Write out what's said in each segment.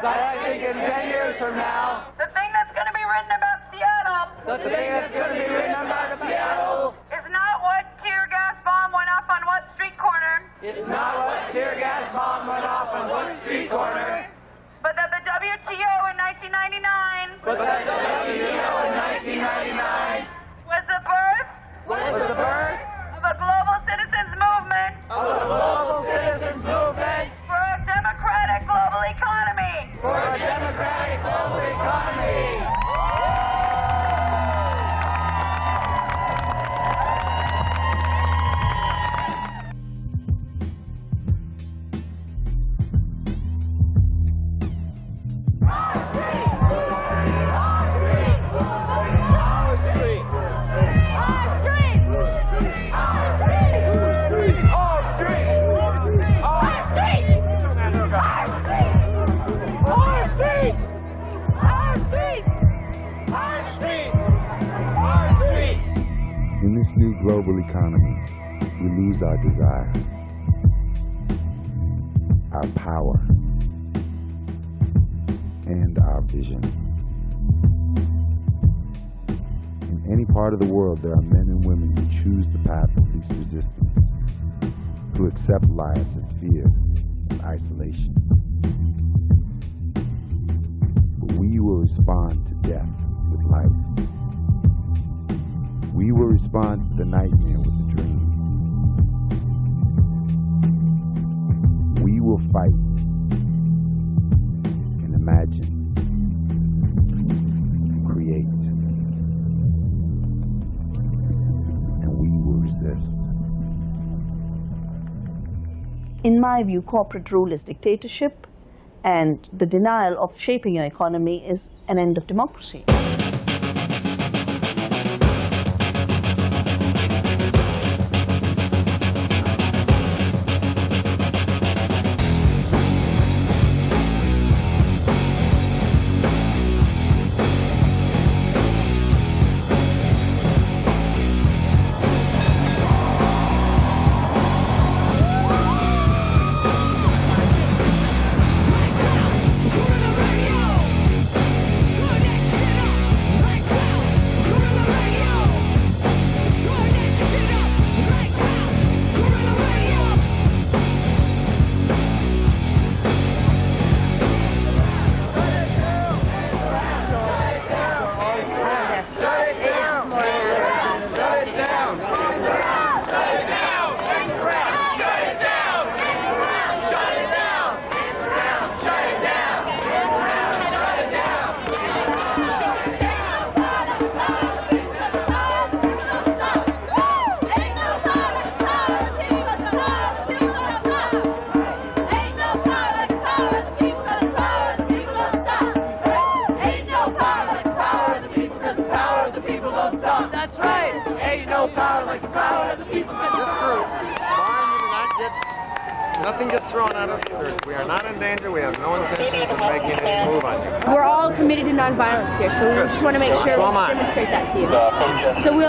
I think in 10 years from now, the thing that's going to be written about Seattle, the thing that's going to be written about Seattle is not what tear gas bomb went off on what street corner. It's not what tear gas bomb went off on what street corner. But that the WTO in 1999 But that the WTO in 1999 was the birth was the birth of a global citizens movement of a global citizens movement for a democratic global economy. for a democratic global economy. In this new global economy, we lose our desire, our power, and our vision. In any part of the world, there are men and women who choose the path of least resistance, who accept lives of fear and isolation. But we will respond to death with life. We will respond to the nightmare with a dream. We will fight and imagine, create, and we will resist. In my view, corporate rule is dictatorship, and the denial of shaping your economy is an end of democracy. That's right. Ain't no power like the power of the people. This group, barring you do not get, nothing gets thrown at us. We are not in danger. We have no intentions of making any move on you. We're all committed to nonviolence here, so we just want to make sure So we am I. demonstrate that to you. So we'll...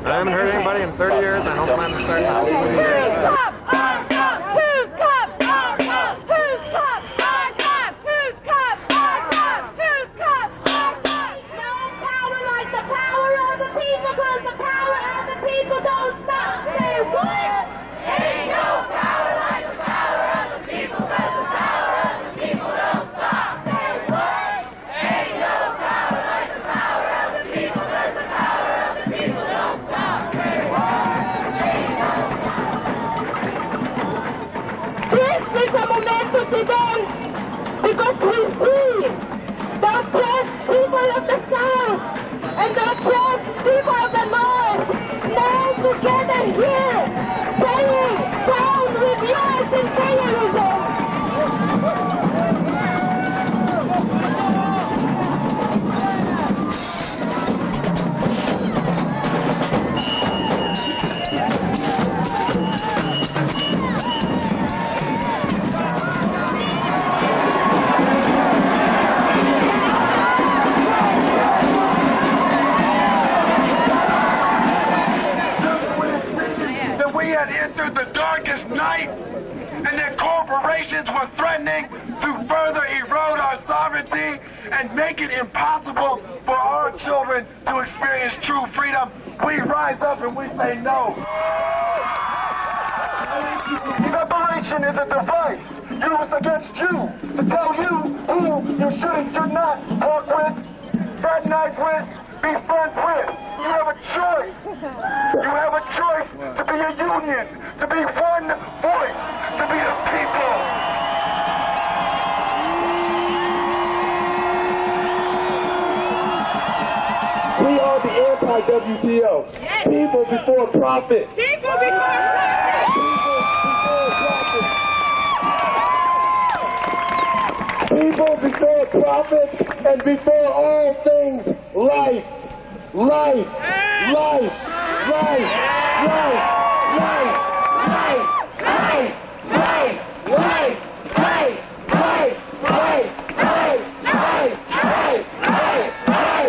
I haven't hurt anybody in 30 years. I don't plan to start now. Cops! Our cops! Who's cops? Our cops! Who's cops? Our cops! Who's cops? Our cops! Who's cops? Our cops! No power like the power of the people, because the power of the people don't stop. Say what? Ain't no power like the power of the people, because the power of the people don't stop. Say what? Ain't no power like the power of the people, because the power of the people don't stop. Say what? Ain't no This is a momento today because we see the oppressed people of the South and the oppressed people of the North now together here saying down with US imperialism. That we had entered the darkest night and that corporations were threatening to further erode our sovereignty and make it impossible for our children to experience true freedom, we rise up and we say no. Separation is a device used against you to tell you who you should and should not work with, fraternize with, be friends with. You have a choice. You have a choice to be a union, to be one voice, to be the people. We are the anti-WTO. Yes. People before profit. People before People before profit and before all things life. Life. Life. Life. Life. Life. Life. Life. Life. Life. Life. Life. Life. Life. Life.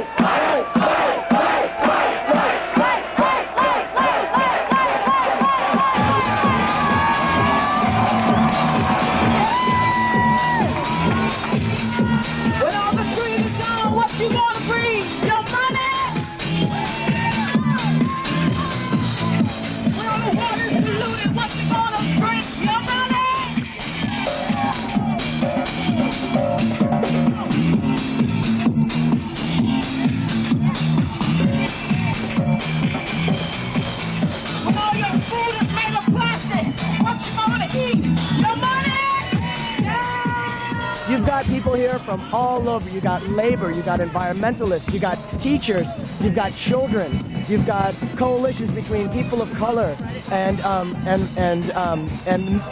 You've got people here from all over. You got labor, you got environmentalists, you got teachers, you've got children, you've got coalitions between people of color and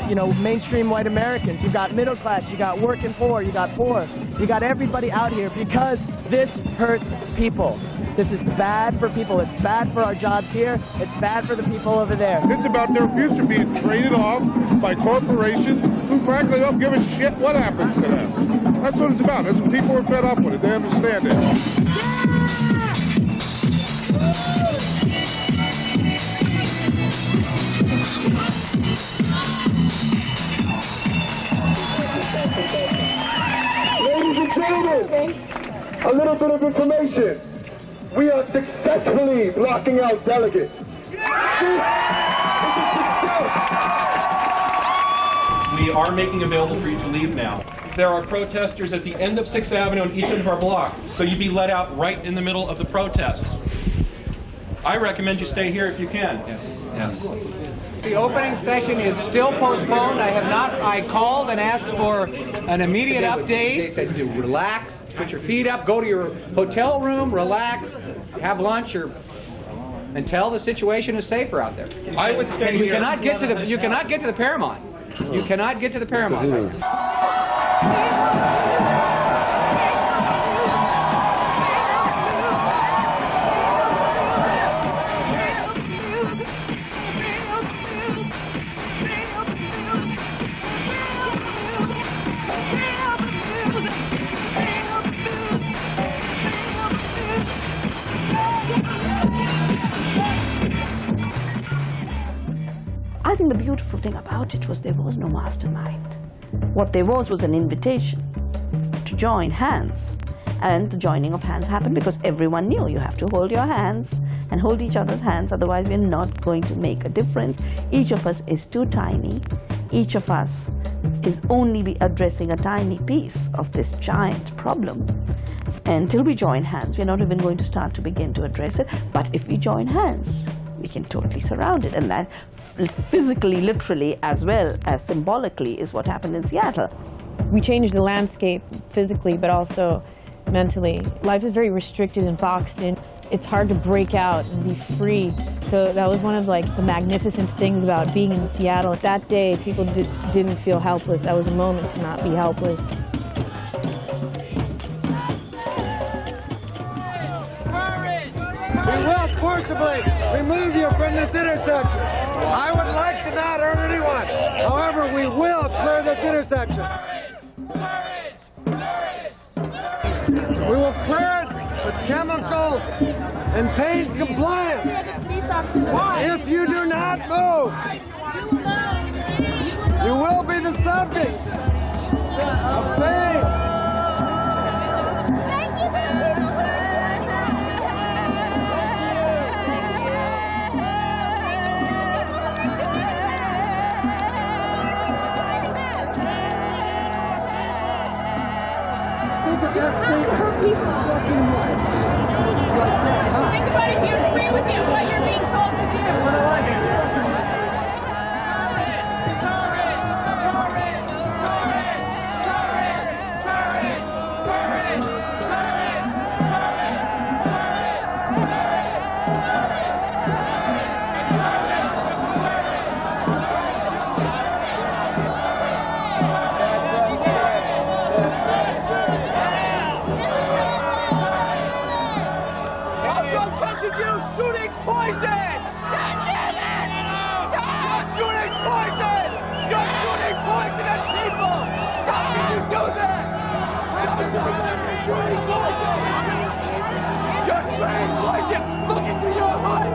you know, mainstream white Americans. You've got middle class, you got working poor, you got poor. You got everybody out here because this hurts people. This is bad for people. It's bad for our jobs here. It's bad for the people over there. It's about their future being traded off by corporations who frankly don't give a shit what happens to them. That's what it's about. That's what people are fed up with it. They understand it. Ladies and gentlemen, a little bit of information. We are successfully blocking out delegates. We are making available for you to leave now. There are protesters at the end of 6th Avenue on each end of our block, so you'd be let out right in the middle of the protest. I recommend you stay here if you can. Yes. The opening session is still postponed. I called and asked for an immediate update. They said to relax, put your feet up, go to your hotel room, relax, have lunch, or until the situation is safer out there. I would stay here. You cannot get to the Paramount. You cannot get to the Paramount. I think the beautiful thing about it was there was no mastermind. What there was an invitation to join hands. And the joining of hands happened because everyone knew you have to hold your hands and hold each other's hands, otherwise we're not going to make a difference. Each of us is too tiny. Each of us is only addressing a tiny piece of this giant problem. Until we join hands, we're not even going to begin to address it. But if we join hands, we can totally surround it. And that physically, literally, as well as symbolically is what happened in Seattle. We changed the landscape physically, but also mentally. Life is very restricted and boxed in. It's hard to break out and be free. So that was one of the magnificent things about being in Seattle. That day, people didn't feel helpless. That was a moment to not be helpless. We will forcibly remove you from this intersection. I would like to not hurt anyone. However, we will clear this intersection. We will clear it with chemical and paint compliance. If you do not move, you will be the subject of pain. Think about if you agree with what you're being told to do. Shooting poison! Don't do this! Stop! You're shooting poison! You're shooting poison at people! Stop! You do that! You're shooting poison! You're shooting poison! Look into your heart!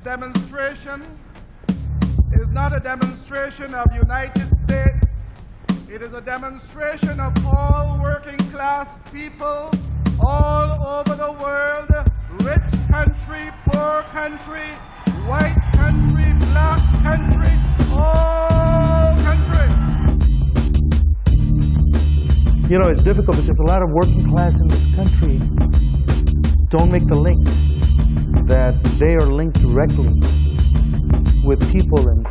demonstration is not a demonstration of United States. It is a demonstration of all working class people all over the world, rich country, poor country, white country, black country, all countries. You know, it's difficult because a lot of working class in this country don't make the link that they are linked directly with people in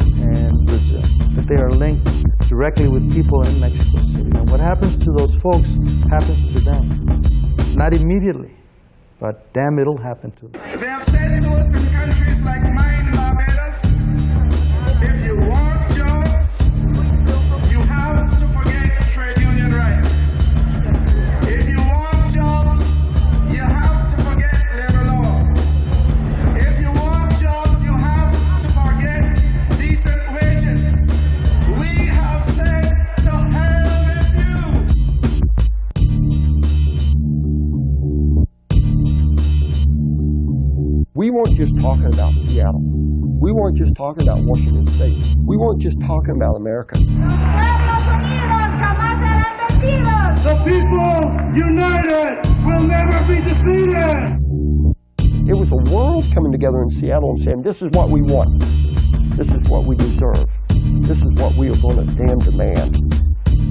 Brazil, that they are linked directly with people in Mexico City. And what happens to those folks happens to them. Not immediately, but damn, it'll happen to them. They have said to us in countries like mine, Barbados, if you weren't just talking about Seattle. We weren't just talking about Washington State. We weren't just talking about America. The people united will never be defeated. It was a world coming together in Seattle and saying, this is what we want. This is what we deserve. This is what we are going to damn demand. We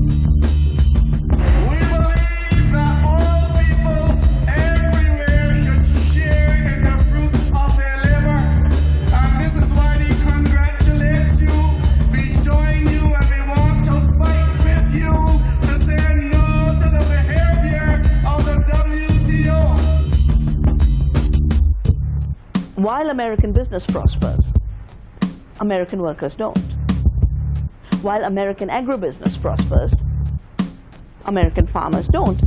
believe that all people everywhere should share in the fruits of their labor. And this is why we congratulate you. We join you and we want to fight with you to say no to the behavior of the WTO. While American business prospers, American workers don't. While American agribusiness prospers, American farmers don't.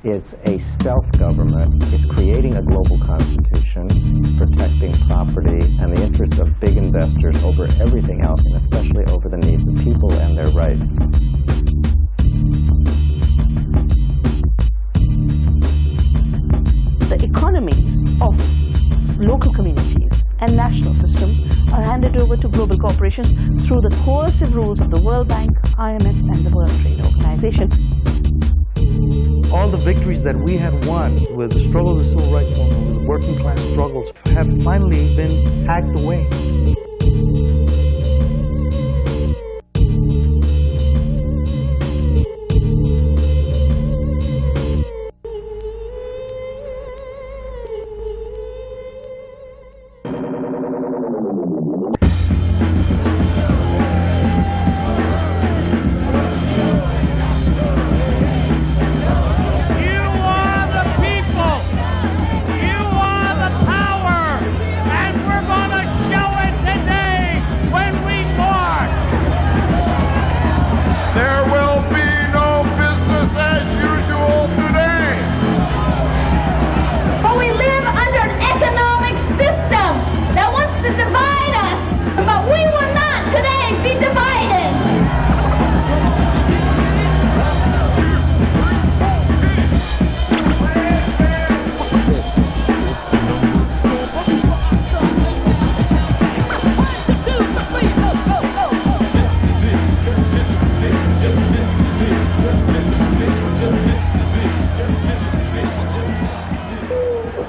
It's a stealth government. It's creating a global constitution, protecting property and the interests of big investors over everything else, and especially over the needs of people and their rights. The economies of local communities and national systems are handed over to global corporations through the coercive rules of the World Bank, IMF, and the World Trade Organization. All the victories that we had won with the struggle of the civil rights movement, with the working class struggles, have finally been hacked away.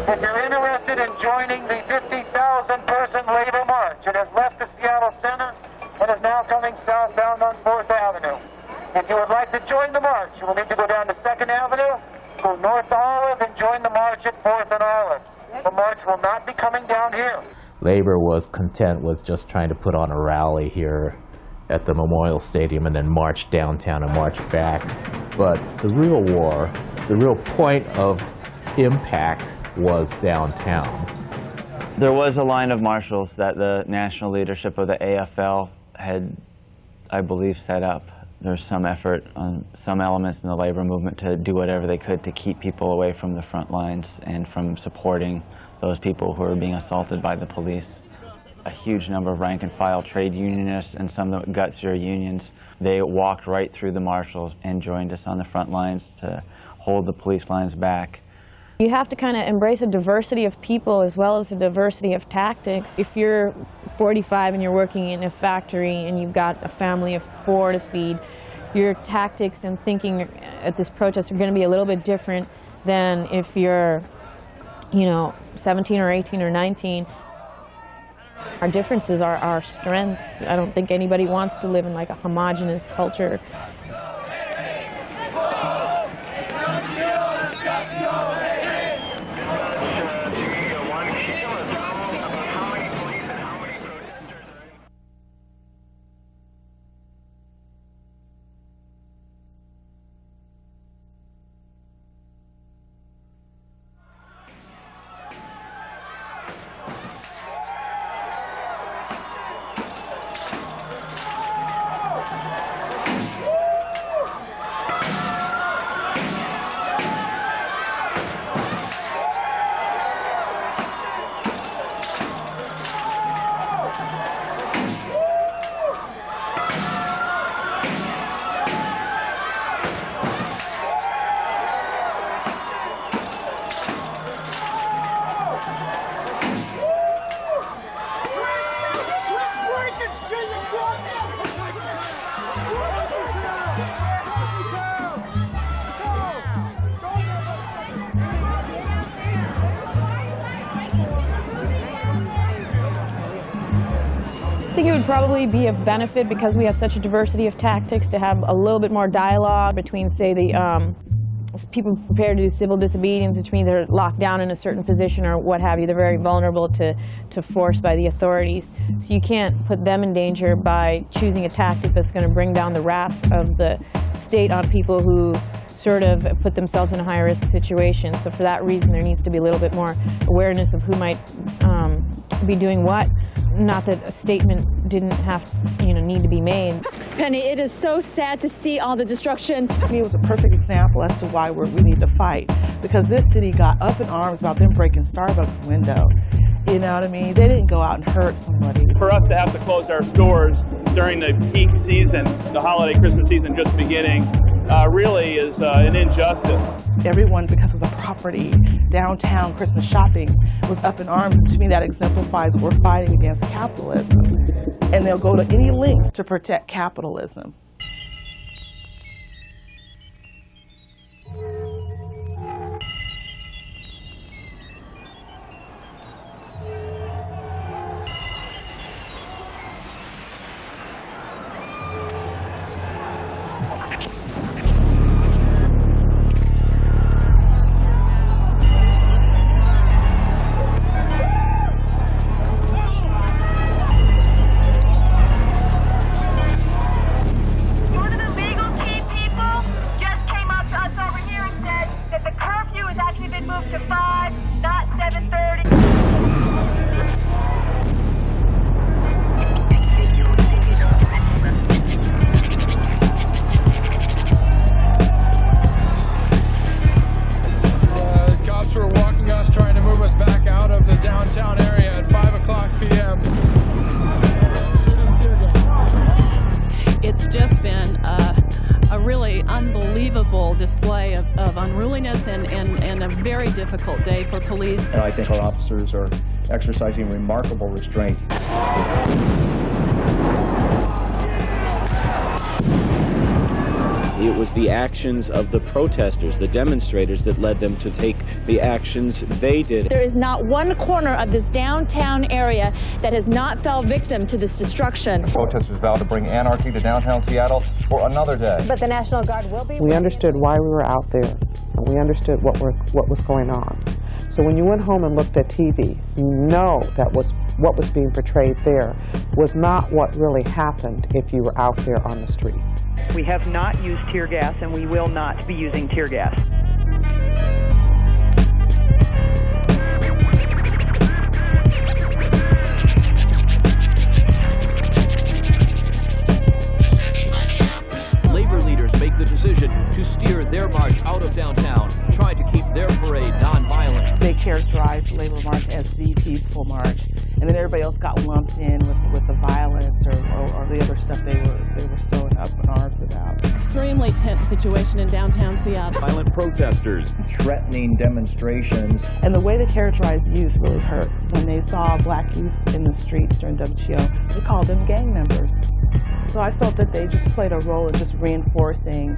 If you're interested in joining the 50,000-person labor march, it has left the Seattle Center and is now coming southbound on 4th Avenue. If you would like to join the march, you will need to go down to 2nd Avenue, go north to Olive, and join the march at 4th and Olive. The march will not be coming down here. Labor was content with just trying to put on a rally here at the Memorial Stadium and then march downtown and march back. But the real war, the real point of impact was downtown. There was a line of marshals that the national leadership of the AFL had, I believe, set up. There was some effort on some elements in the labor movement to do whatever they could to keep people away from the front lines and from supporting those people who were being assaulted by the police. A huge number of rank-and-file trade unionists and some of the gutsier unions, they walked right through the marshals and joined us on the front lines to hold the police lines back. You have to kind of embrace a diversity of people as well as a diversity of tactics. If you're 45 and you're working in a factory and you've got a family of 4 to feed, your tactics and thinking at this protest are going to be a little bit different than if you're, 17 or 18 or 19. Our differences are our strengths. I don't think anybody wants to live in like a homogenous culture. think it would probably be of benefit, because we have such a diversity of tactics, to have a little bit more dialogue between, say, the people prepared to do civil disobedience, which means they're locked down in a certain position or what have you. They're very vulnerable to force by the authorities. So you can't put them in danger by choosing a tactic that's going to bring down the wrath of the state on people who sort of put themselves in a high-risk situation. So for that reason, there needs to be a little bit more awareness of who might be doing what. Not that a statement didn't have, need to be made. Penny, it is so sad to see all the destruction. To me, it was a perfect example as to why we need to fight, because this city got up in arms about them breaking Starbucks window. You know what I mean? They didn't go out and hurt somebody. For us to have to close our stores during the peak season, the holiday Christmas season just beginning, really is an injustice. Everyone, because of the property, downtown Christmas shopping was up in arms, and to me that exemplifies we're fighting against capitalism. And they'll go to any lengths to protect capitalism. Display of unruliness and a very difficult day for police. And I think our officers are exercising remarkable restraint. It was the actions of the protesters, the demonstrators, that led them to take the actions they did. There is not one corner of this downtown area that has not fell victim to this destruction. Protesters vowed to bring anarchy to downtown Seattle for another day. But the National Guard will be... We understood why we were out there, and we understood what was going on. So when you went home and looked at TV, you know that what was being portrayed there was not what really happened if you were out there on the street. We have not used tear gas, and we will not be using tear gas. Labor leaders make the decision to steer their march out of downtown, trying to keep their parade nonviolent. They characterized the Labor March as the peaceful march, and then everybody else got lumped in with the violence or the other stuff they were so up in arms about. Extremely tense situation in downtown Seattle. Violent protesters. Threatening demonstrations. And the way they characterize youth really hurts. When they saw black youth in the streets during WTO, they called them gang members. So I felt that they just played a role in just reinforcing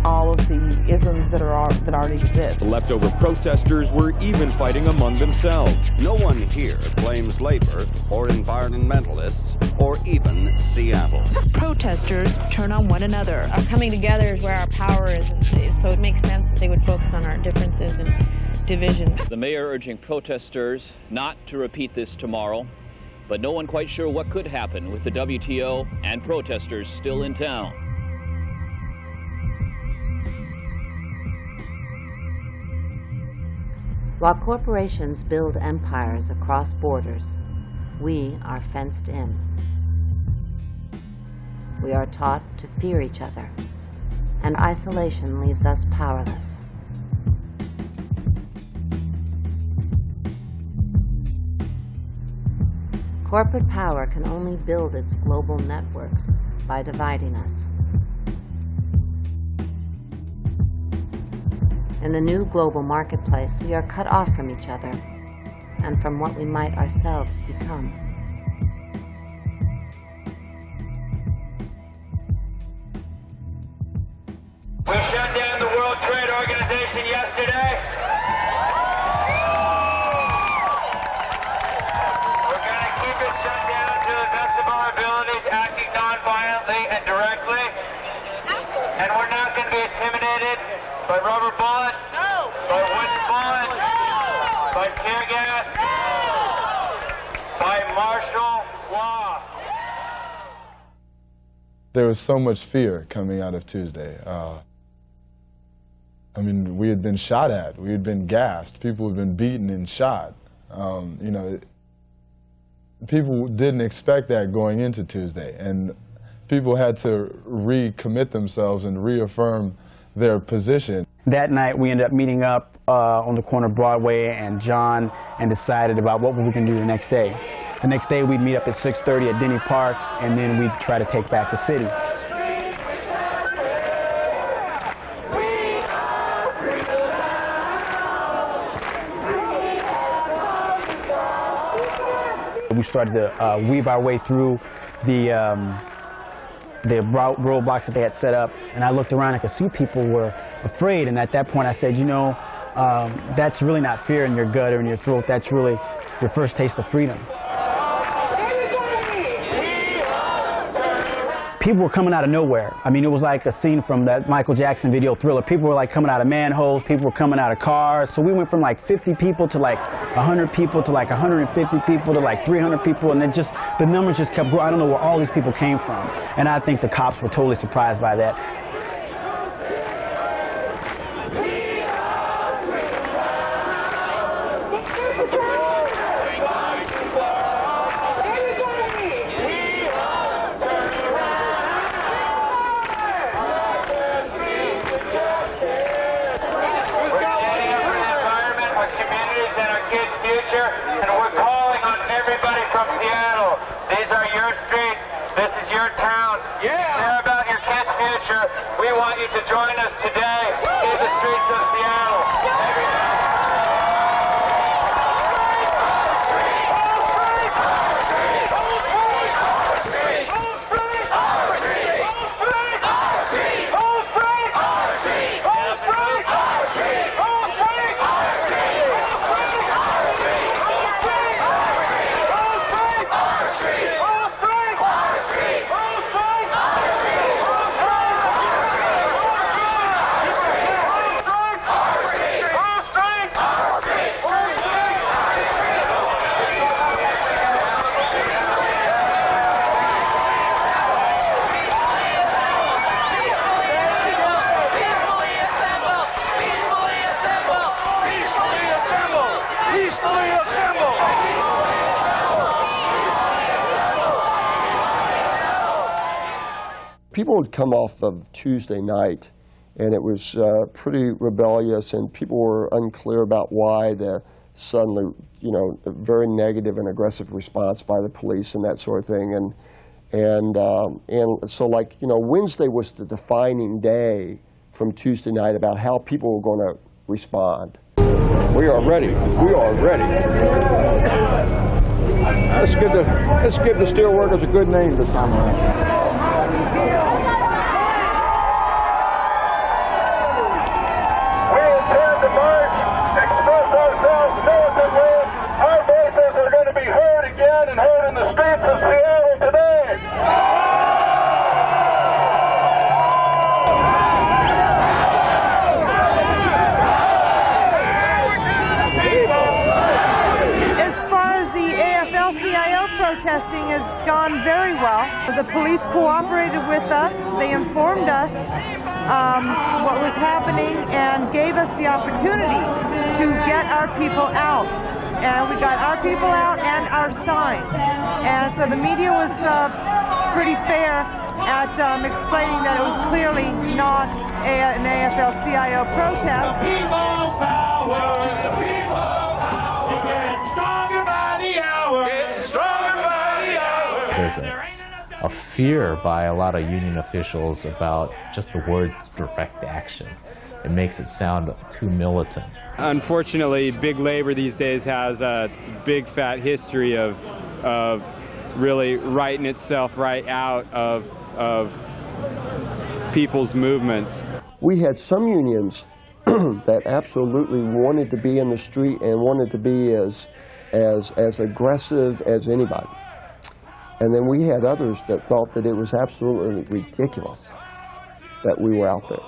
all of the isms that already exist. The leftover protesters were even fighting among themselves. No one here blames labor or environmentalists or even Seattle. Protesters turn on one another. Our coming together is where our power is, and so it makes sense that they would focus on our differences and divisions. The mayor urging protesters not to repeat this tomorrow, but no one quite sure what could happen with the WTO and protesters still in town. While corporations build empires across borders, we are fenced in. We are taught to fear each other, and isolation leaves us powerless. Corporate power can only build its global networks by dividing us. In the new global marketplace, we are cut off from each other and from what we might ourselves become. We shut down the World Trade Organization yesterday. We're going to keep it shut down to the best of our be intimidated by rubber bullets, by wooden bullets, by tear gas, by martial law. There was so much fear coming out of Tuesday. I mean, we had been shot at, we had been gassed, people had been beaten and shot. You know, people didn't expect that going into Tuesday, and people had to recommit themselves and reaffirm their position. That night, we ended up meeting up on the corner of Broadway and John and decided about what we were going to do the next day. The next day, we'd meet up at 6:30 at Denny Park, and then we'd try to take back the city. We started to weave our way through the roadblocks that they had set up, and I looked around, I could see people were afraid, and at that point I said, you know, that's really not fear in your gut or in your throat, that's really your first taste of freedom. People were coming out of nowhere. I mean, it was like a scene from that Michael Jackson video Thriller. People were like coming out of manholes, people were coming out of cars. So we went from like 50 people to like 100 people to like 150 people to like 300 people, and then just, the numbers just kept growing. I don't know where all these people came from. And I think the cops were totally surprised by that. And we're calling on everybody from Seattle. These are your streets. This is your town. Care about your kids' future. We want you to join us today in the streets of Seattle. People would come off of Tuesday night, and it was pretty rebellious, and people were unclear about why the suddenly, you know, a very negative and aggressive response by the police and that sort of thing. And so, like, you know, Wednesday was the defining day from Tuesday night about how people were going to respond. We are ready. We are ready. Let's give the steelworkers a good name this time around. We intend to march, express ourselves militantly. Our voices are going to be heard again and heard in the streets of Seattle today. As far as the AFL-CIO protesting has gone very well. The police cooperated with us. They informed us what was happening and gave us the opportunity to get our people out. And we got our people out and our signs. And so the media was pretty fair at explaining that it was clearly not an AFL-CIO protest. The people's power, the people's power, getting stronger by the hour, getting stronger by the hour. There's a fear by a lot of union officials about just the word direct action. It makes it sound too militant. Unfortunately, big labor these days has a big fat history of really writing itself right out of people's movements. We had some unions that absolutely wanted to be in the street and wanted to be as aggressive as anybody. And then we had others that thought that it was absolutely ridiculous that we were out there.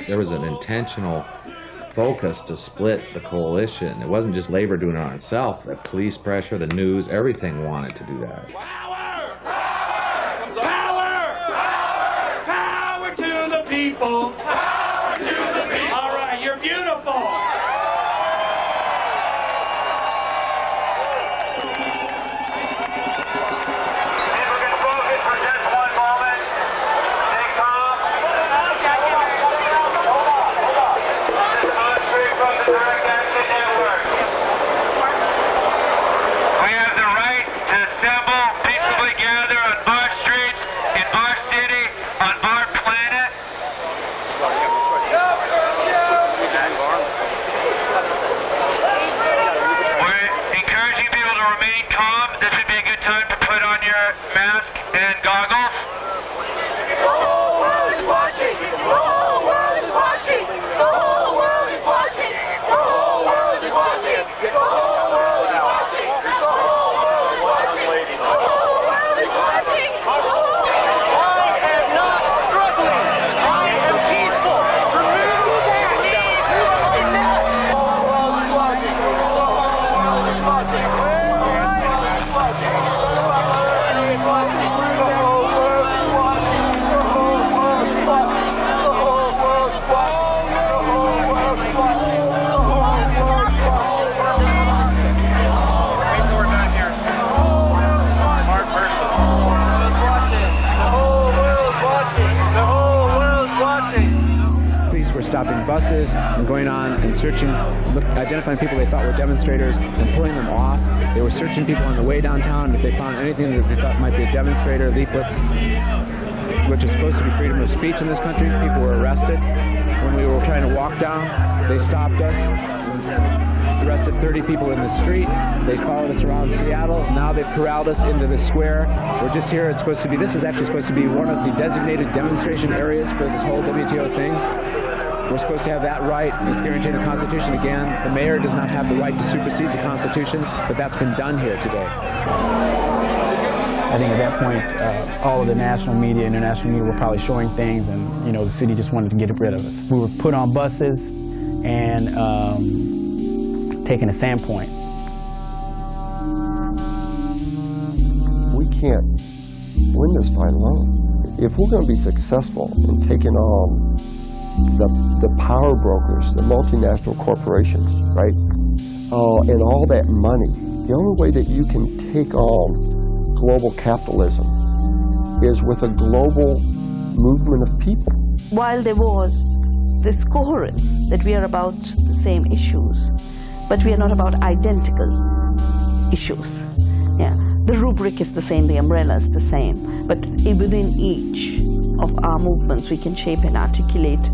There was an intentional focus to split the coalition. It wasn't just Labor doing it on itself. The police pressure, the news, everything wanted to do that. Power to the people. Power to the people. All right, you're beautiful. Stopping buses and going on and searching, identifying people they thought were demonstrators and pulling them off. They were searching people on the way downtown. If they found anything that they thought might be a demonstrator, leaflets, which is supposed to be freedom of speech in this country, people were arrested. When we were trying to walk down, they stopped us, arrested 30 people in the street. They followed us around Seattle. Now they've corralled us into the square. We're just here. It's supposed to be, this is actually supposed to be one of the designated demonstration areas for this whole WTO thing. We're supposed to have that right. It's guaranteed in the Constitution again. The mayor does not have the right to supersede the Constitution, but that's been done here today. I think at that point, all of the national media, international media were probably showing things, and you know, the city just wanted to get rid of us. We were put on buses and taken to Sandpoint. We can't win this fight alone. If we're going to be successful in taking on the power brokers, the multinational corporations, right? And all that money, the only way that you can take on global capitalism is with a global movement of people. While there was this coherence that we are about the same issues, but we are not about identical issues. Yeah. The rubric is the same, the umbrella is the same, but within each of our movements we can shape and articulate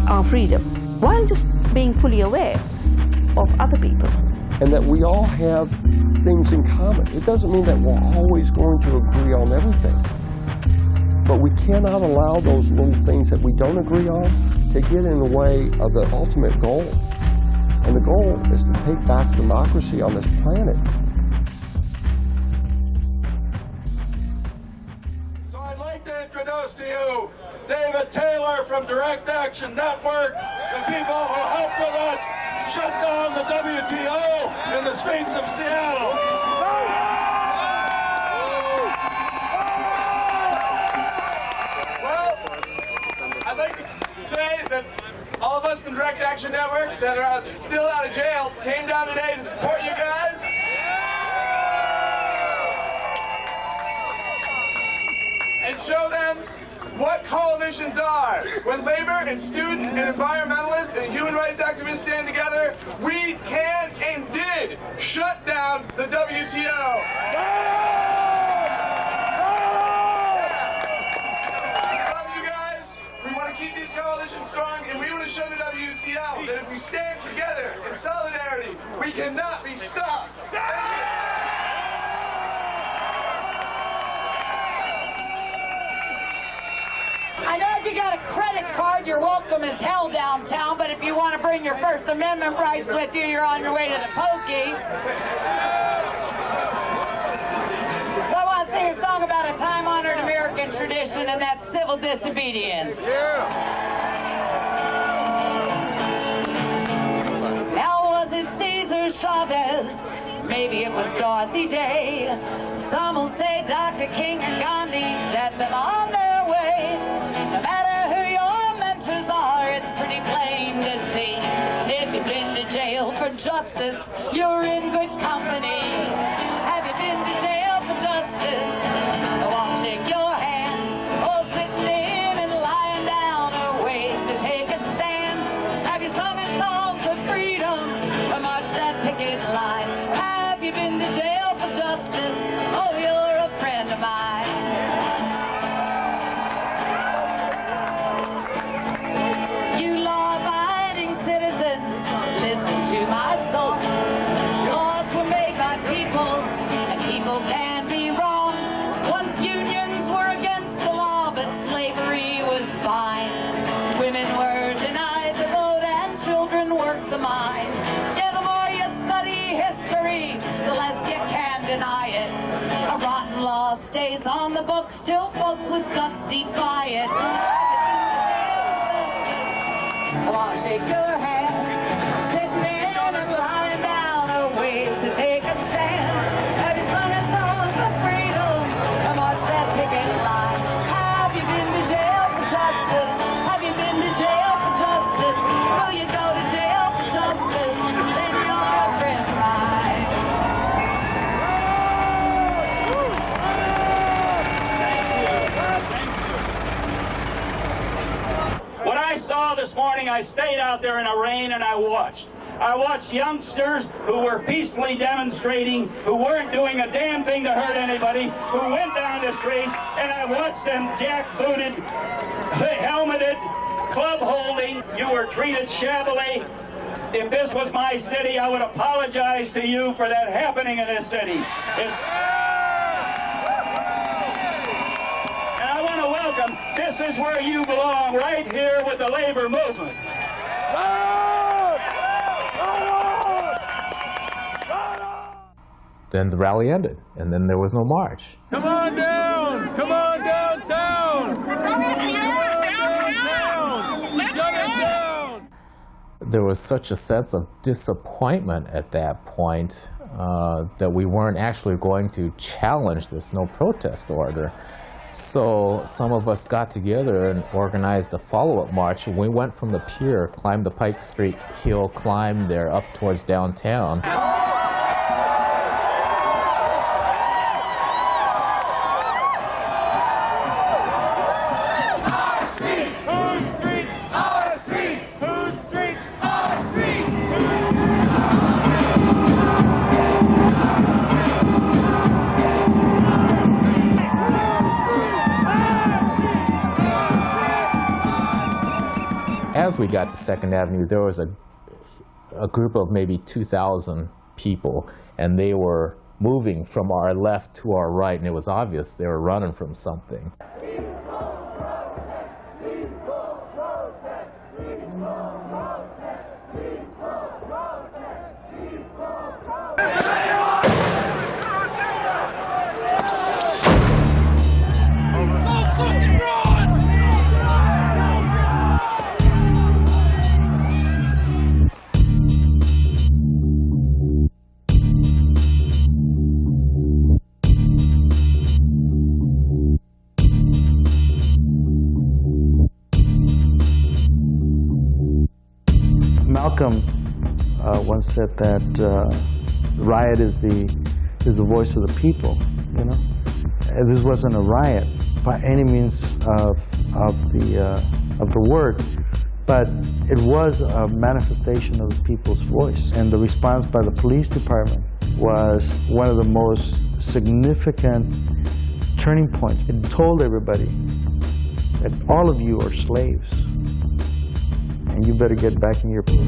our freedom while just being fully aware of other people. And that we all have things in common. It doesn't mean that we're always going to agree on everything. But we cannot allow those little things that we don't agree on to get in the way of the ultimate goal. And the goal is to take back democracy on this planet. So I'd like to introduce to you David Taylor from Direct Action Network, the people who helped with us shut down the WTO in the streets of Seattle. Well, I'd like to say that all of us in Direct Action Network that are still out of jail came down today to support you guys. And show them what coalitions are. When labor and student and environmentalists and human rights activists stand together, we can and did shut down the WTO. We love you guys. We want to keep these coalitions strong, and we want to show the WTO that if we stand together in solidarity, we cannot be stopped. I know if you got a credit card, you're welcome as hell downtown, but if you want to bring your First Amendment rights with you, you're on your way to the pokey. So I want to sing a song about a time-honored American tradition, and that's civil disobedience. Yeah. maybe it was Dorothy Day. Some will say Dr. King and Gandhi set them on their way. No matter who your mentors are, it's pretty plain to see. If you've been to jail for justice, you're in good company. Have you been to jail for justice? I want to shake your hand. Oh, sitting in and lying down are ways to take a stand. Have you sung a song for freedom or marched that picket line? Have you been to jail for justice? Oh, you're a friend of mine. You law-abiding citizens, listen to my song. Laws were made by people, and people can be wrong. Once unions were against the law, but slavery was fine. Women were denied the vote, and children worked the mine. Yeah, the more you study history, the less you can deny it. A rotten law stays on the books till folks with guts defy it. I want to shake your hand. Sitting in and lying down are ways to take a stand. Have you sung a song for freedom or marched that picket line? Have you been to jail for justice? Have you been to jail for justice? Will you go to jail for justice? Then you're a friend of mine. What I saw this morning, I stayed out there in the rain and I watched. I watched youngsters who were peacefully demonstrating, who weren't doing a damn thing to hurt anybody, who went down the streets, and I watched them jack-booted, helmeted, club-holding. You were treated shabbily. If this was my city, I would apologize to you for that happening in this city. And I want to welcome, this is where you belong, right here with the labor movement. Then the rally ended, and then there was no march. Come on down! Come on downtown! Come on downtown! Shut it down! There was such a sense of disappointment at that point that we weren't actually going to challenge this no protest order. So some of us got together and organized a follow-up march. We went from the pier, climbed the Pike Street Hill, climbed there up towards downtown. As we got to 2nd Avenue, there was a group of maybe 2,000 people, and they were moving from our left to our right, and it was obvious they were running from something. Malcolm once said that riot is the voice of the people. You know, and this wasn't a riot by any means of the word, but it was a manifestation of the people's voice. And the response by the police department was one of the most significant turning points. It told everybody that all of you are slaves, and you better get back in your place.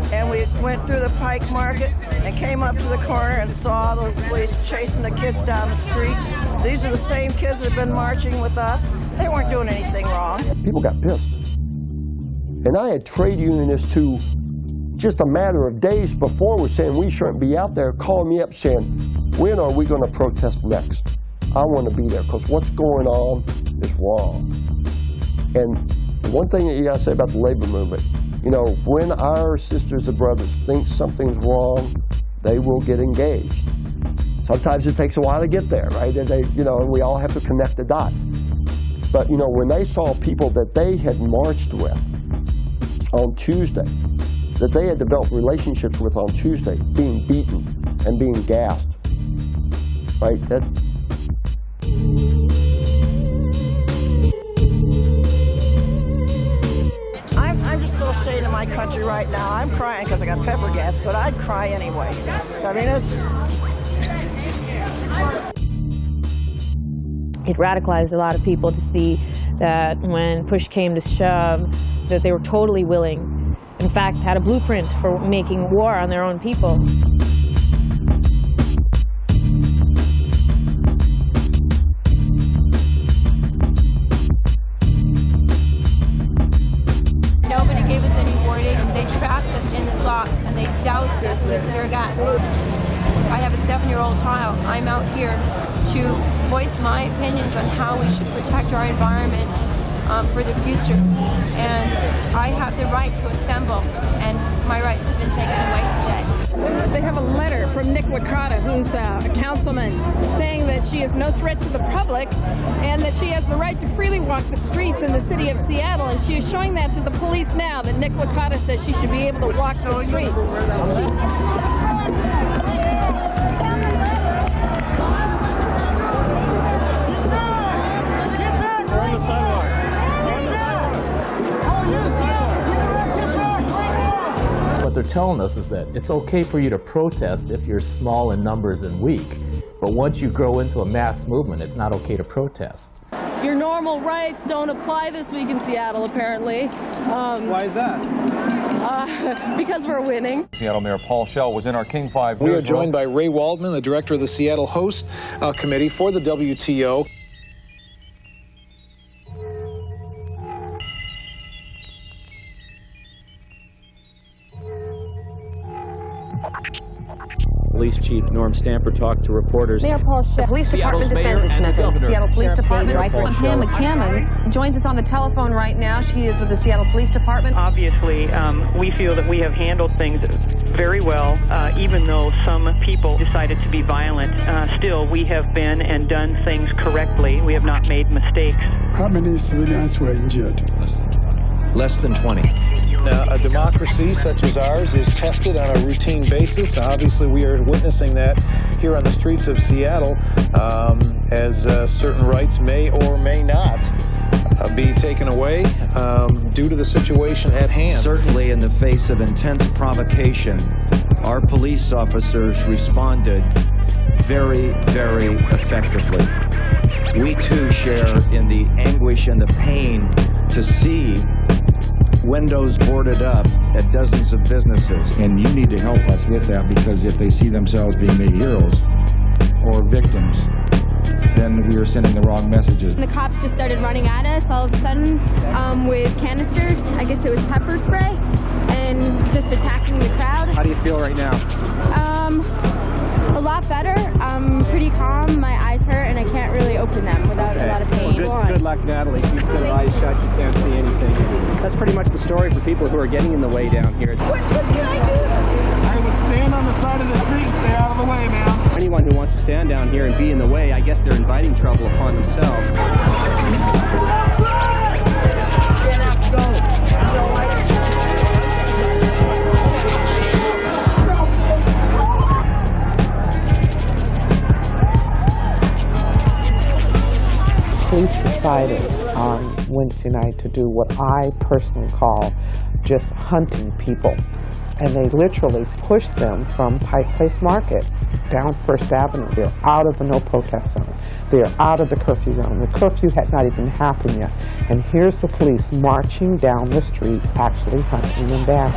And we went through the Pike Market and came up to the corner and saw those police chasing the kids down the street. These are the same kids that have been marching with us. They weren't doing anything wrong. People got pissed. And I had trade unionists who, just a matter of days before, were saying we shouldn't be out there, calling me up saying, when are we going to protest next? I want to be there because what's going on is wrong. And one thing that you got to say about the labor movement, you know, when our sisters and brothers think something's wrong, they will get engaged. Sometimes it takes a while to get there, right? And you know, and we all have to connect the dots. But you know, when they saw people that they had marched with on Tuesday, that they had developed relationships with on Tuesday, being beaten and being gassed, right? I'm just so ashamed of my country right now. I'm crying because I got pepper gas, but I'd cry anyway. I mean, It radicalized a lot of people to see that when push came to shove, that they were totally willing, in fact, had a blueprint for making war on their own people. Nobody gave us any warning. They trapped us in the box and they doused us with tear gas. I have a 7-year-old child. I'm out here to voice my opinions on how we should protect our environment for the future. And I have the right to assemble, and my rights have been taken away today. They have a letter from Nick Wakata, who's a councilman, saying that she is no threat to the public and that she has the right to freely walk the streets in the city of Seattle. And she is showing that to the police now, that Nick Wakata says she should be able to walk the streets. What they're telling us is that it's okay for you to protest if you're small in numbers and weak, but once you grow into a mass movement, it's not okay to protest. Your normal rights don't apply this week in Seattle, apparently. Why is that? Because we're winning. Seattle Mayor Paul Schell was in our King 5 We are joined by Ray Waldman, the director of the Seattle Host Committee for the WTO. Police Chief Norm Stamper talked to reporters. Mayor Paul Schell. Police Department defends its methods. Seattle Police Department. Pam McCammon joins us on the telephone right now. She is with the Seattle Police Department. Obviously, we feel that we have handled things very well, even though some people decided to be violent. Still, we have been and done things correctly. We have not made mistakes. How many civilians were injured? Less than 20. A democracy such as ours is tested on a routine basis. Obviously, we are witnessing that here on the streets of Seattle as certain rights may or may not be taken away due to the situation at hand. Certainly, in the face of intense provocation, our police officers responded very, very effectively. We too share in the anguish and the pain to see windows boarded up at dozens of businesses. And you need to help us with that, because if they see themselves being made heroes or victims, then we are sending the wrong messages. The cops just started running at us all of a sudden with canisters. I guess it was pepper spray, and just attacking the crowd. How do you feel right now? A lot better. I'm pretty calm. My eyes hurt, and I can't really open them without a lot of pain. Well, good luck, Natalie. You've got your eyes shut. You can't see anything. That's pretty much the story for people who are getting in the way down here. What can I do? I would stand on the side of the street, stay out of the way, ma'am. Anyone who wants to stand down here and be in the way, I guess they're inviting trouble upon themselves. Police decided on Wednesday night to do what I personally call just hunting people. And they literally pushed them from Pike Place Market down First Avenue. They're out of the no protest zone. They're out of the curfew zone. The curfew had not even happened yet. And here's the police marching down the street, actually hunting them down.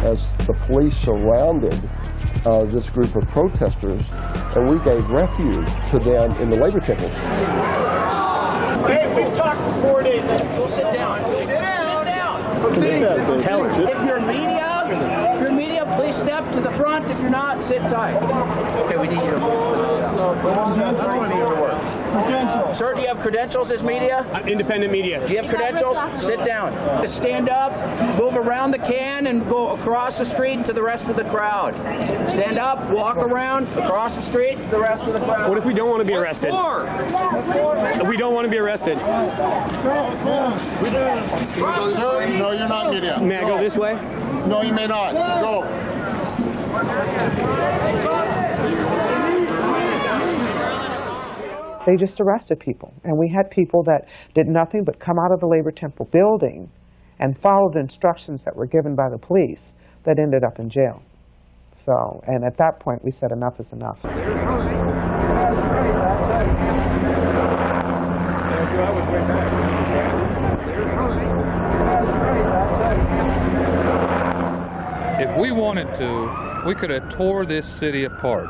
As the police surrounded this group of protesters, and we gave refuge to them in the labor temples. Hey, we've talked for 4 days now. Go sit down. Sit down. Tell her. If you're media, please step to the front. If you're not, sit tight. Okay, we need you to move. So, sir, do you have credentials as media? I'm independent media. Do you have credentials? Sit down. Stand up, move around the can, and go across the street to the rest of the crowd. Stand up, walk around, across the street to the rest of the crowd. What if we don't want to be arrested? We don't want to be arrested. No, you're not media. May I go this way? No, you may not. Go. They just arrested people. And we had people that did nothing but come out of the Labor Temple building and follow the instructions that were given by the police that ended up in jail. So, and at that point we said enough is enough. If we wanted to, we could have tore this city apart.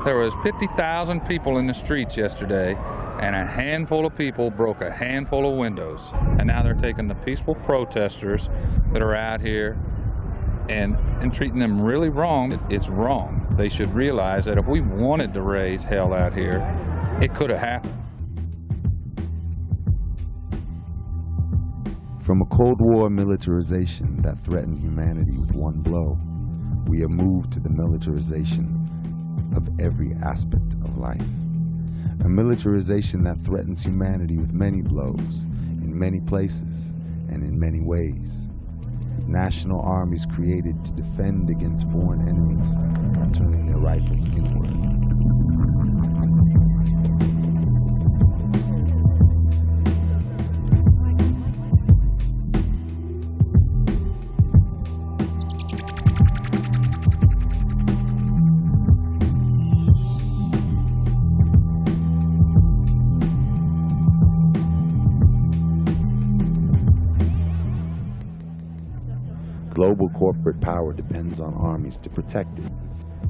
There was 50,000 people in the streets yesterday, and a handful of people broke a handful of windows. And now they're taking the peaceful protesters that are out here and treating them really wrong. It's wrong. They should realize that if we wanted to raise hell out here, it could have happened. From a Cold War militarization that threatened humanity with one blow, we have moved to the militarization of every aspect of life. A militarization that threatens humanity with many blows, in many places, and in many ways. National armies created to defend against foreign enemies, turning their rifles inward. Global corporate power depends on armies to protect it,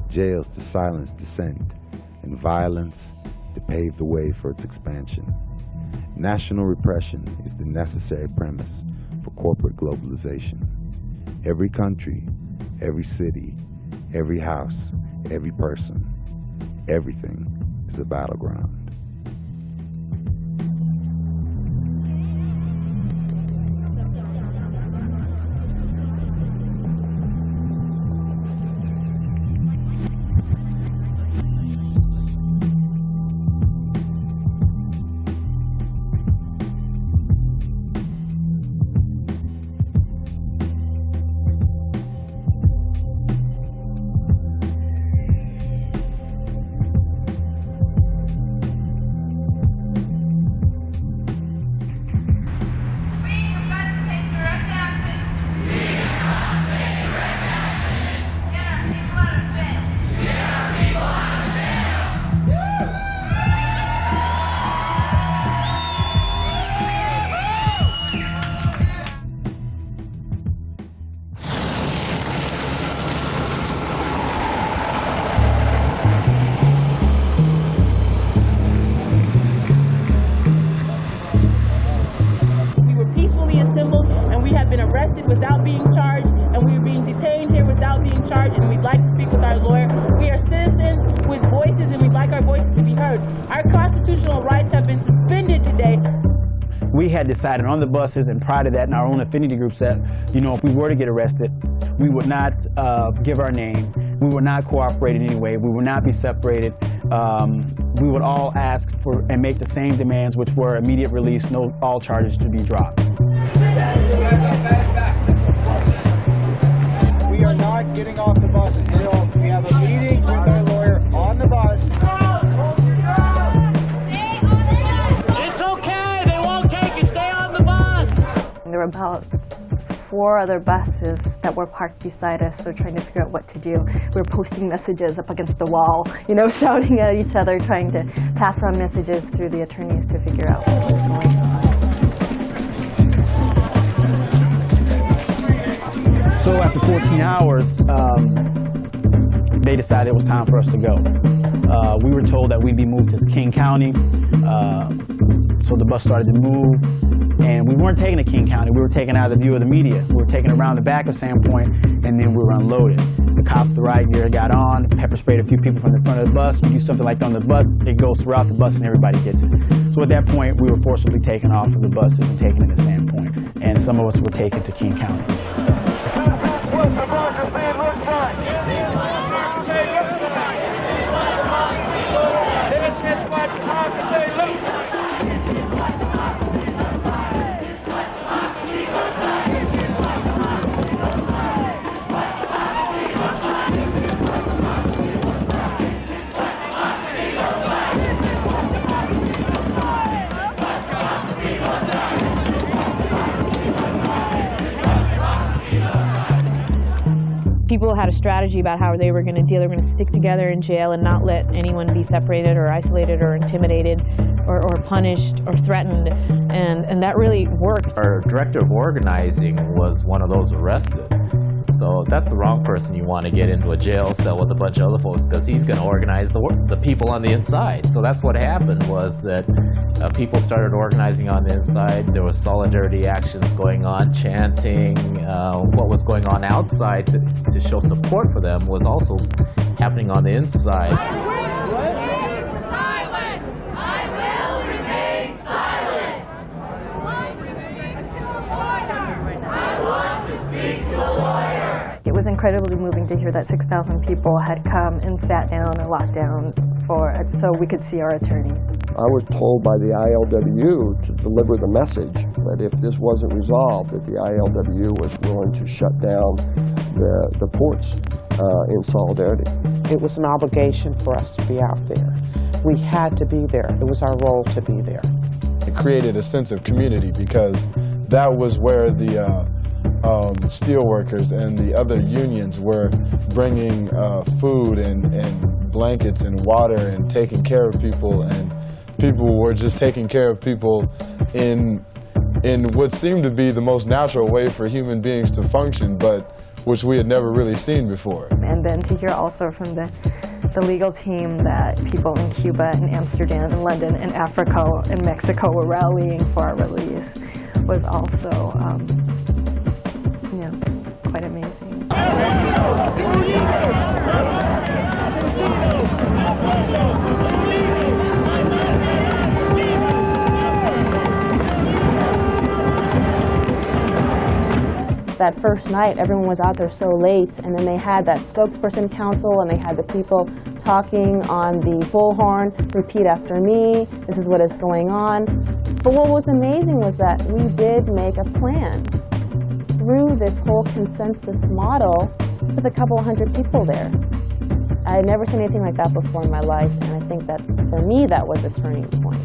jails to silence dissent, and violence to pave the way for its expansion. National repression is the necessary premise for corporate globalization. Every country, every city, every house, every person, everything is a battleground. Without being charged, and we are being detained here without being charged, and we'd like to speak with our lawyer. We are citizens with voices, and we'd like our voices to be heard. Our constitutional rights have been suspended today. We had decided on the buses and prior to that in our own affinity groups that, you know, if we were to get arrested, we would not give our name. We would not cooperate in any way. We would not be separated. We would all ask for and make the same demands, which were immediate release, all charges to be dropped. We are not getting off the bus until we have a meeting with our lawyer on the bus. It's okay, they won't take you, stay on the bus. There were about 4 other buses that were parked beside us, so trying to figure out what to do. We were posting messages up against the wall, you know, shouting at each other, trying to pass on messages through the attorneys to figure out what was going on. So after 14 hours, they decided it was time for us to go. We were told that we'd be moved to King County. So the bus started to move, and we weren't taken to King County. We were taken out of the view of the media. We were taken around the back of Sandpoint, and then we were unloaded. The cops, the riot gear, got on, pepper sprayed a few people from the front of the bus. You do something like that on the bus, it goes throughout the bus and everybody gets it. So at that point, we were forcibly taken off of the buses and taken into Sandpoint, and some of us were taken to King County. What democracy looks like. This is what democracy looks like. People had a strategy about how they were going to deal. They were going to stick together in jail and not let anyone be separated or isolated or intimidated or punished or threatened, and that really worked. Our director of organizing was one of those arrested. So that's the wrong person you want to get into a jail cell with a bunch of other folks, because he's going to organize the people on the inside. So that's what happened, was that people started organizing on the inside. There was solidarity actions going on, chanting. What was going on outside to show support for them was also happening on the inside. It was incredibly moving to hear that 6,000 people had come and sat down and locked down so we could see our attorneys. I was told by the ILWU to deliver the message that if this wasn't resolved, that the ILWU was willing to shut down the ports in solidarity. It was an obligation for us to be out there. We had to be there. It was our role to be there. It created a sense of community, because that was where the steelworkers and the other unions were bringing food and blankets and water and taking care of people, and people were just taking care of people in what seemed to be the most natural way for human beings to function, but which we had never really seen before. And then to hear also from the legal team that people in Cuba and Amsterdam and London and Africa and Mexico were rallying for our release was also quite amazing. That first night, everyone was out there so late, and then they had that spokesperson council, and they had the people talking on the bullhorn, repeat after me, this is what is going on. But what was amazing was that we did make a plan through this whole consensus model with a couple of hundred people there. I had never seen anything like that before in my life, and I think that for me that was a turning point.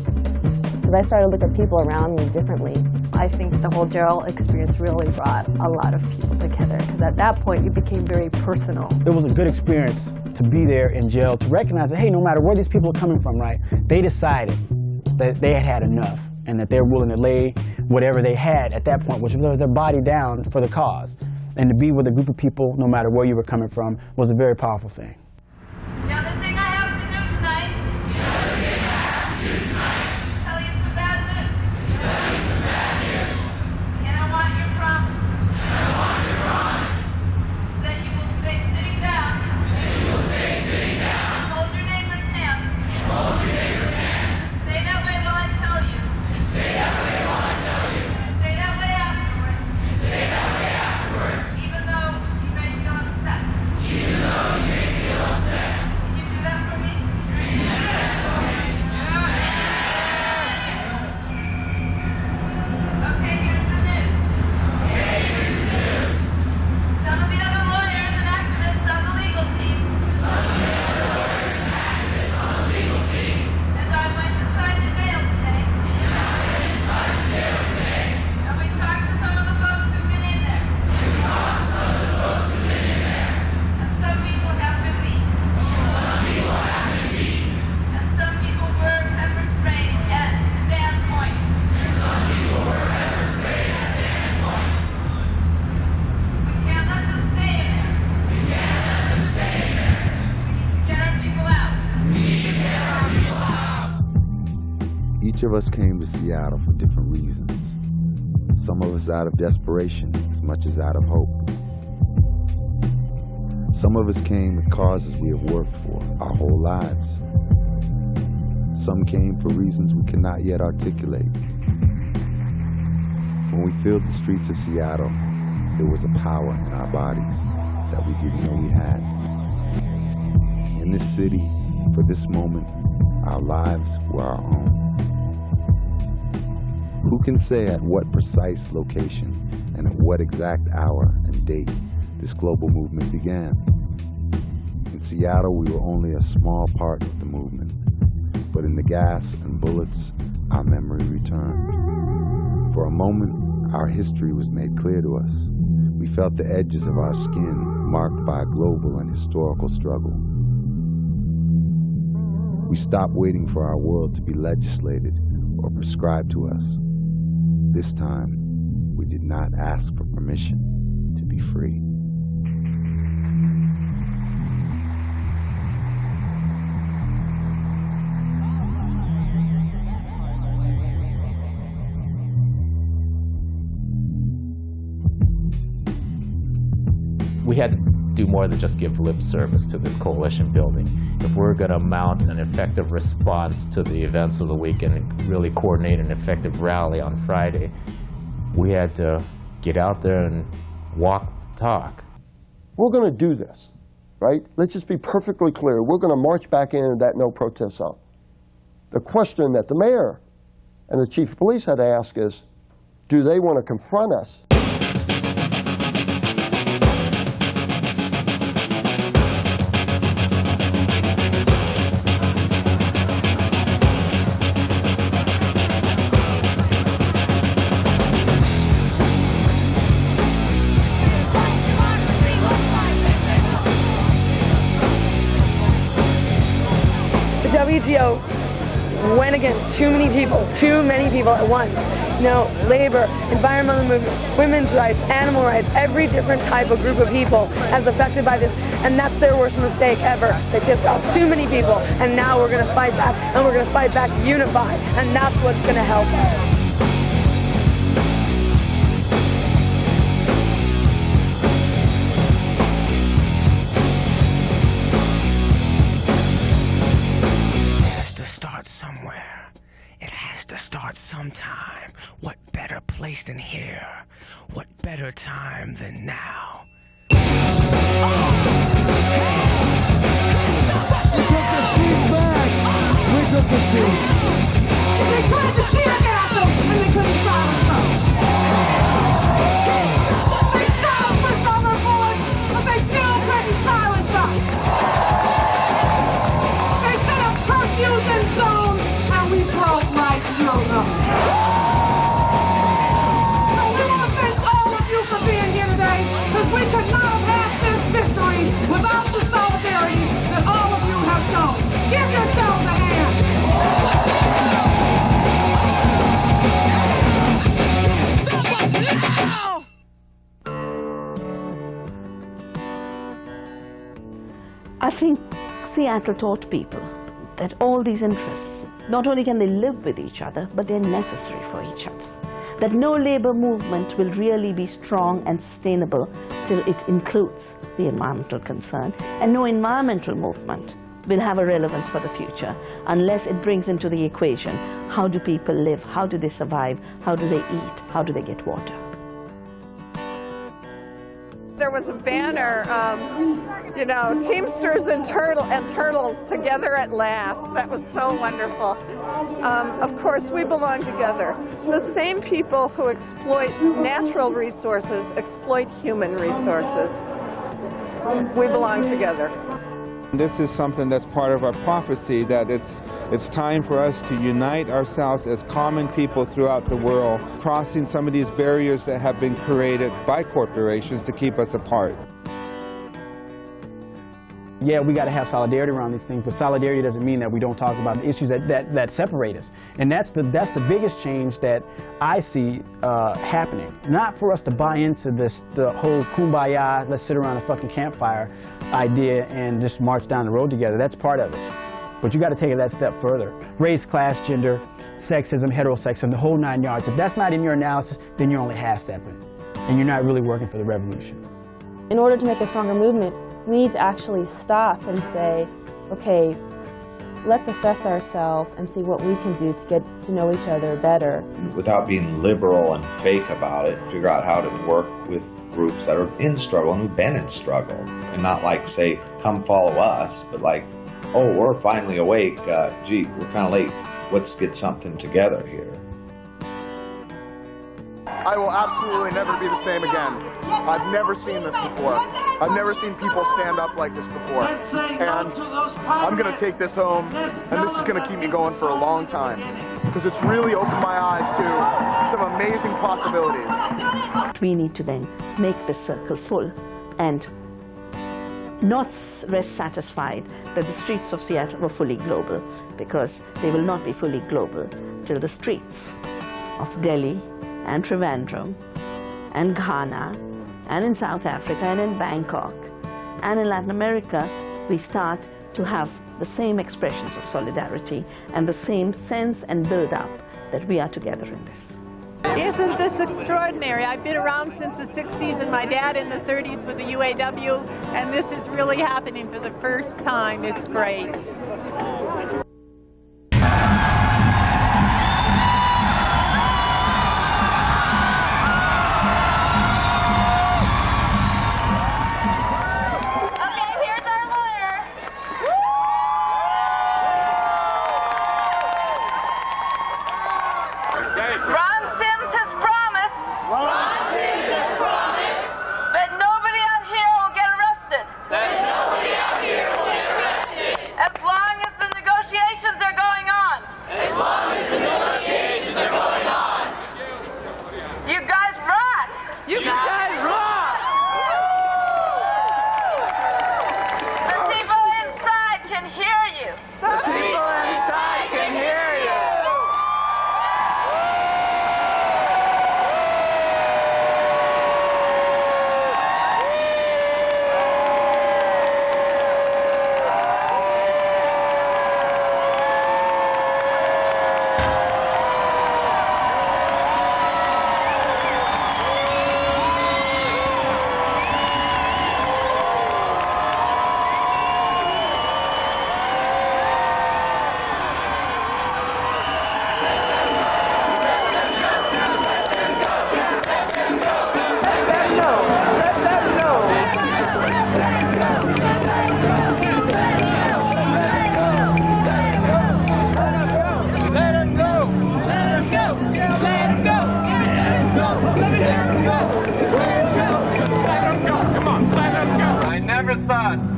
Because I started to look at people around me differently. I think the whole jail experience really brought a lot of people together, because at that point it became very personal. It was a good experience to be there in jail, to recognize that, hey, no matter where these people are coming from, right, they decided that they had had enough, and that they're willing to lay whatever they had at that point, which was their body down for the cause. And to be with a group of people, no matter where you were coming from, was a very powerful thing. The other thing I have to do tonight, tell you some bad news. And I want your promise. That you will stay sitting down. Hold your neighbor's hands. Stay that way while I tell you. Stay that way afterwards. Even though you may feel upset. Each of us came to Seattle for different reasons. Some of us out of desperation as much as out of hope. Some of us came with causes we have worked for our whole lives. Some came for reasons we cannot yet articulate. When we filled the streets of Seattle, there was a power in our bodies that we didn't know we had. In this city, for this moment, our lives were our own. Who can say at what precise location and at what exact hour and date this global movement began? In Seattle, we were only a small part of the movement, but in the gas and bullets, our memory returned. For a moment, our history was made clear to us. We felt the edges of our skin marked by a global and historical struggle. We stopped waiting for our world to be legislated or prescribed to us. This time, we did not ask for permission to be free. We had to do more than just give lip service to this coalition building. If we're going to mount an effective response to the events of the weekend and really coordinate an effective rally on Friday, we had to get out there and walk the talk. We're going to do this, right? Let's just be perfectly clear. We're going to march back into that no protest zone. The question that the mayor and the chief of police had to ask is, do they want to confront us? WTO went against too many people at once. You know, labor, environmental movement, women's rights, animal rights, every different type of group of people as affected by this, and that's their worst mistake ever. They pissed off too many people, and now we're going to fight back, and we're going to fight back unified, and that's what's going to help us. Somewhere. It has to start sometime. What better place than here? What better time than now? We took the streets back. We took the streets. They tried to tear gas them and they couldn't silence them. They shot us with rubber bullets, but they still couldn't silence us. They set up curfews and zones, and we broke right through them. So we want to thank all of you for being here today, because we could not have had this victory without the solidarity that all of you have shown. Give yourselves a hand. Stop us now! I think Seattle taught people that all these interests, not only can they live with each other, but they're necessary for each other. That no labor movement will really be strong and sustainable till it includes the environmental concern, and no environmental movement will have a relevance for the future unless it brings into the equation how do people live, how do they survive, how do they eat, how do they get water. There was a banner, you know, Teamsters and Turtles together at last. That was so wonderful. Of course, we belong together. The same people who exploit natural resources exploit human resources. We belong together. This is something that's part of our prophecy, that it's time for us to unite ourselves as common people throughout the world, crossing some of these barriers that have been created by corporations to keep us apart. Yeah, we got to have solidarity around these things, but solidarity doesn't mean that we don't talk about the issues that separate us. And that's the biggest change that I see happening. Not for us to buy into the whole kumbaya, let's sit around a fucking campfire idea and just march down the road together. That's part of it. But you got to take it that step further. Race, class, gender, sexism, heterosexism, the whole 9 yards. If that's not in your analysis, then you're only half-stepping, and you're not really working for the revolution. In order to make a stronger movement, we need to actually stop and say, okay, let's assess ourselves and see what we can do to get to know each other better. Without being liberal and fake about it, figure out how to work with groups that are in struggle and who've been in struggle. And not like say, come follow us, but like, oh, we're finally awake. Gee, we're kind of late. Let's get something together here. I will absolutely never be the same again. I've never seen this before. I've never seen people stand up like this before. And I'm going to take this home, and this is going to keep me going for a long time. Because it's really opened my eyes to some amazing possibilities. We need to then make this circle full and not rest satisfied that the streets of Seattle were fully global, because they will not be fully global till the streets of Delhi and Trivandrum and Ghana and in South Africa and in Bangkok and in Latin America, we start to have the same expressions of solidarity and the same sense and build-up that we are together in this. Isn't this extraordinary? I've been around since the 60s and my dad in the 30s with the UAW, and this is really happening for the first time. It's great.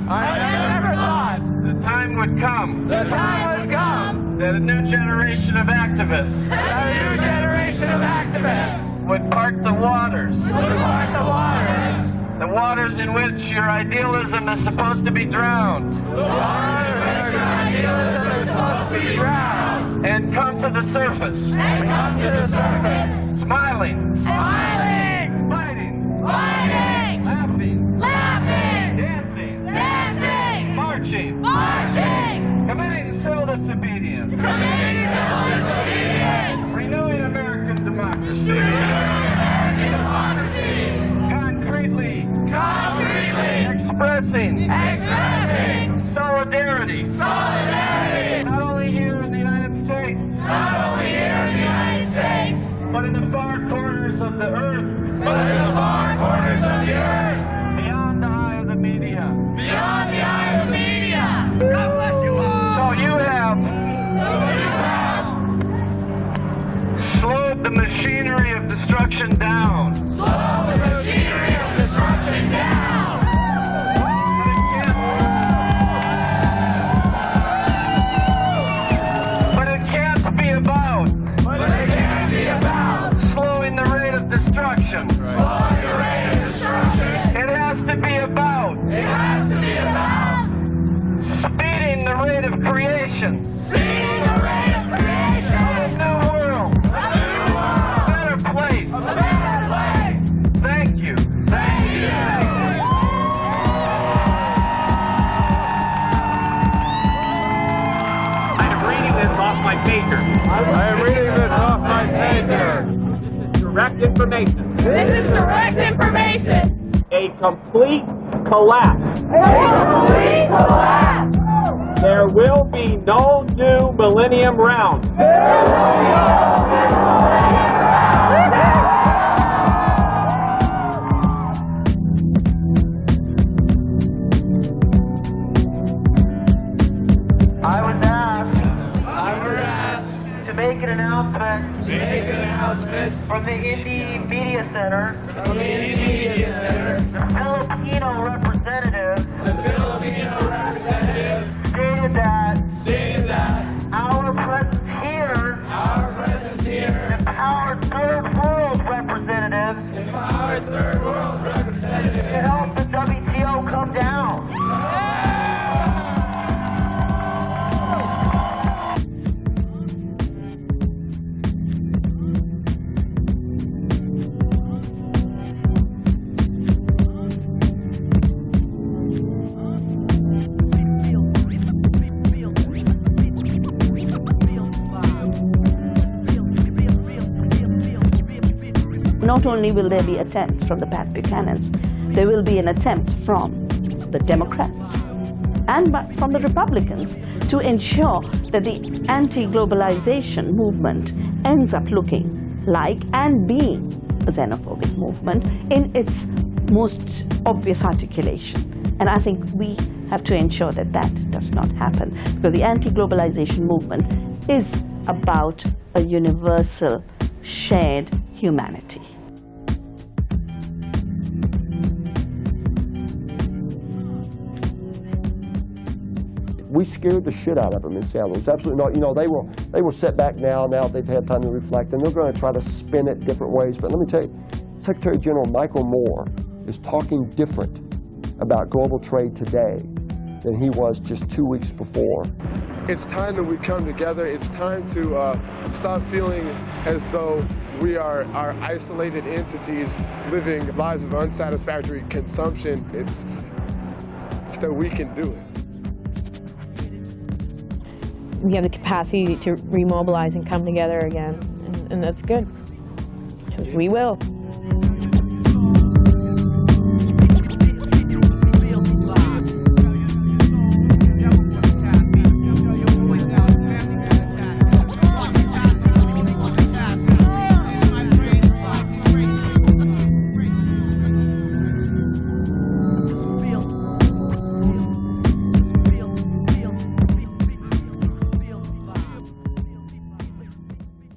I never thought the time would come that a new generation of activists would part the waters. The waters in which your idealism is supposed to be drowned. And come to the surface. Smiling. Fighting. Laughing. Dancing. Marching. Committing civil disobedience. Renewing American democracy. Concretely. Expressing. Solidarity. Not only here in the United States. But in the far corners of the earth. Beyond the eye of the media. So you have slowed the machinery of destruction down. But it can't be about slowing the rate of destruction. It has to be about speeding the rate of creation. A new world. A better place. Thank you. direct information. This is direct information. A complete collapse. A complete collapse. There will be no new millennium round. There will be no new millennium round. I was asked to make an announcement from the Indy Media Center. The Filipino representative stated that our presence here empowered third world representatives to help the WTO come down. Not only will there be attempts from the Pat Buchanans, there will be an attempt from the Democrats and from the Republicans to ensure that the anti-globalization movement ends up looking like and being a xenophobic movement in its most obvious articulation. And I think we have to ensure that that does not happen, because the anti-globalization movement is about a universal shared humanity. We scared the shit out of them in Seattle. It's absolutely not. You know, they were set back now they've had time to reflect, and they're going to try to spin it different ways. But let me tell you, Secretary General Michael Moore is talking different about global trade today than he was just 2 weeks before. It's time that we come together. It's time to stop feeling as though we are isolated entities living lives of unsatisfactory consumption. It's that we can do it. We have the capacity to remobilize and come together again, and that's good, because we will.